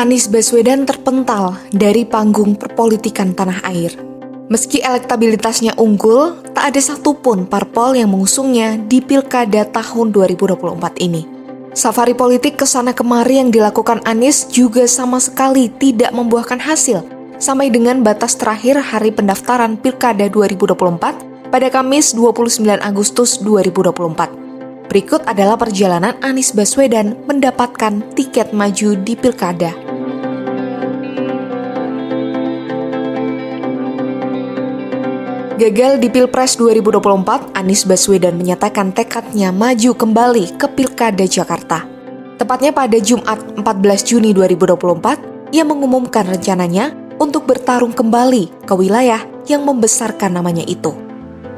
Anies Baswedan terpental dari panggung perpolitikan tanah air. Meski elektabilitasnya unggul, tak ada satupun parpol yang mengusungnya di Pilkada tahun 2024 ini. Safari politik kesana kemari yang dilakukan Anies juga sama sekali tidak membuahkan hasil, sampai dengan batas terakhir hari pendaftaran Pilkada 2024 pada Kamis 29 Agustus 2024. Berikut adalah perjalanan Anies Baswedan mendapatkan tiket maju di Pilkada. Gagal di Pilpres 2024, Anies Baswedan menyatakan tekadnya maju kembali ke Pilkada Jakarta. Tepatnya pada Jumat 14 Juni 2024, ia mengumumkan rencananya untuk bertarung kembali ke wilayah yang membesarkan namanya itu.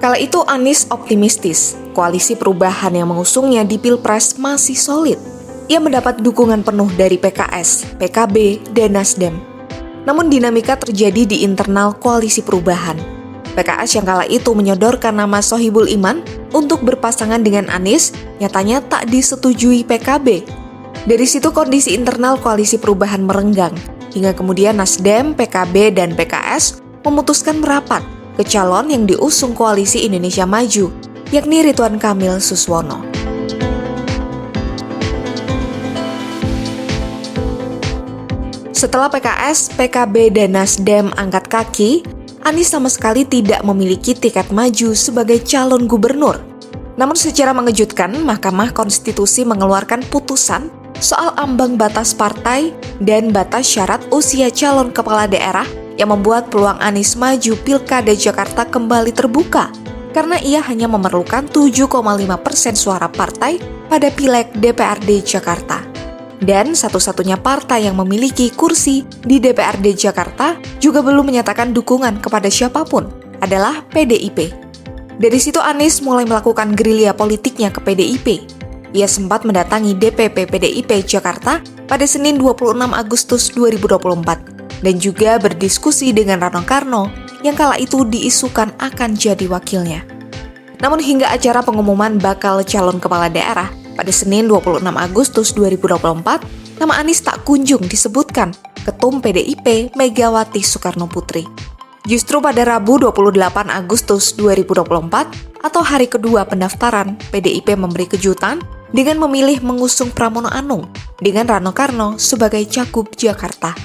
Kala itu Anies optimistis, koalisi perubahan yang mengusungnya di Pilpres masih solid. Ia mendapat dukungan penuh dari PKS, PKB, dan Nasdem. Namun dinamika terjadi di internal koalisi perubahan. PKS yang kala itu menyodorkan nama Sohibul Iman untuk berpasangan dengan Anies, nyatanya tak disetujui PKB. Dari situ kondisi internal koalisi perubahan merenggang, hingga kemudian Nasdem, PKB, dan PKS memutuskan merapat ke calon yang diusung Koalisi Indonesia Maju, yakni Ridwan Kamil Suswono. Setelah PKS, PKB, dan Nasdem angkat kaki, Anies sama sekali tidak memiliki tiket maju sebagai calon gubernur. Namun secara mengejutkan, Mahkamah Konstitusi mengeluarkan putusan soal ambang batas partai dan batas syarat usia calon kepala daerah yang membuat peluang Anies maju Pilkada Jakarta kembali terbuka karena ia hanya memerlukan 7,5% suara partai pada Pileg DPRD Jakarta. Dan satu-satunya partai yang memiliki kursi di DPRD Jakarta juga belum menyatakan dukungan kepada siapapun, adalah PDIP. Dari situ Anies mulai melakukan gerilya politiknya ke PDIP. Ia sempat mendatangi DPP PDIP Jakarta pada Senin 26 Agustus 2024 dan juga berdiskusi dengan Rano Karno yang kala itu diisukan akan jadi wakilnya. Namun hingga acara pengumuman bakal calon kepala daerah pada Senin 26 Agustus 2024, nama Anies tak kunjung disebutkan Ketum PDIP Megawati Soekarno Putri. Justru pada Rabu 28 Agustus 2024 atau hari kedua pendaftaran, PDIP memberi kejutan dengan memilih mengusung Pramono Anung dengan Rano Karno sebagai Cagup Jakarta.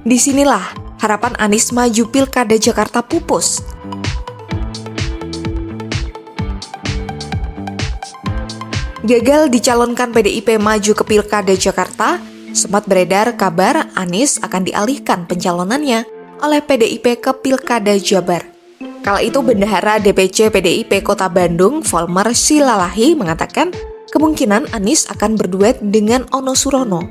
Disinilah harapan Anies maju Pilkada Jakarta pupus. Gagal dicalonkan PDIP maju ke Pilkada Jakarta, sempat beredar kabar Anies akan dialihkan pencalonannya oleh PDIP ke Pilkada Jabar. Kala itu Bendahara DPC PDIP Kota Bandung, Volmer Silalahi, mengatakan kemungkinan Anies akan berduet dengan Ono Surono.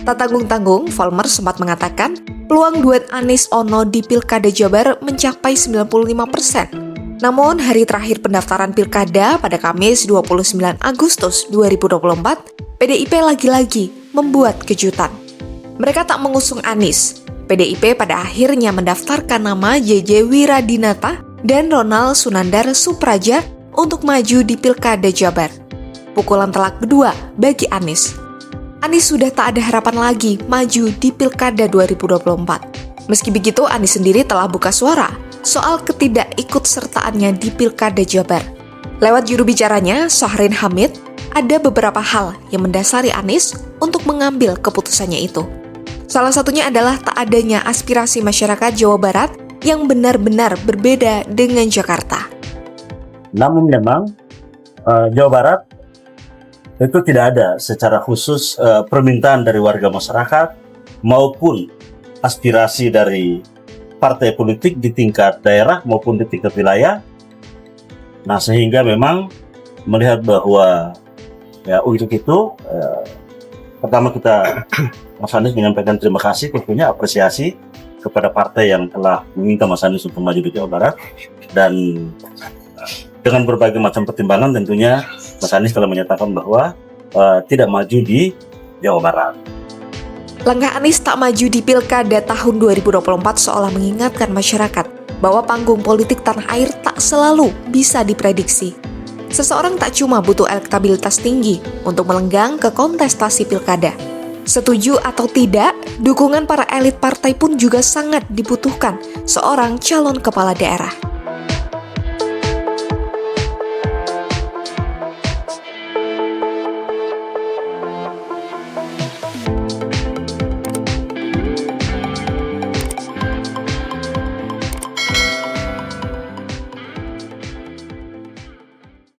Tak tanggung-tanggung, Volmer sempat mengatakan peluang duet Anies Ono di Pilkada Jabar mencapai 95%. Namun, hari terakhir pendaftaran Pilkada pada Kamis 29 Agustus 2024, PDIP lagi-lagi membuat kejutan. Mereka tak mengusung Anies. PDIP pada akhirnya mendaftarkan nama JJ Wiradinata dan Ronald Sunandar Supraja untuk maju di Pilkada Jabar. Pukulan telak kedua bagi Anies. Anies sudah tak ada harapan lagi maju di Pilkada 2024. Meski begitu, Anies sendiri telah buka suara soal ketidakikutsertaannya di Pilkada Jabar. Lewat juru bicaranya, Syahrin Hamid, ada beberapa hal yang mendasari Anies untuk mengambil keputusannya itu. Salah satunya adalah tak adanya aspirasi masyarakat Jawa Barat yang benar-benar berbeda dengan Jakarta. Namun memang Jawa Barat itu tidak ada secara khusus permintaan dari warga masyarakat maupun aspirasi dari partai politik di tingkat daerah maupun di tingkat wilayah. Nah, sehingga memang melihat bahwa ya untuk itu pertama kita Mas Anies menyampaikan terima kasih, tentunya apresiasi kepada partai yang telah meminta Mas Anies untuk maju di Jawa Barat, dan dengan berbagai macam pertimbangan tentunya Mas Anies telah menyatakan bahwa tidak maju di Jawa Barat. Langkah Anies tak maju di Pilkada tahun 2024 seolah mengingatkan masyarakat bahwa panggung politik tanah air tak selalu bisa diprediksi. Seseorang tak cuma butuh elektabilitas tinggi untuk melenggang ke kontestasi pilkada. Setuju atau tidak, dukungan para elit partai pun juga sangat dibutuhkan seorang calon kepala daerah.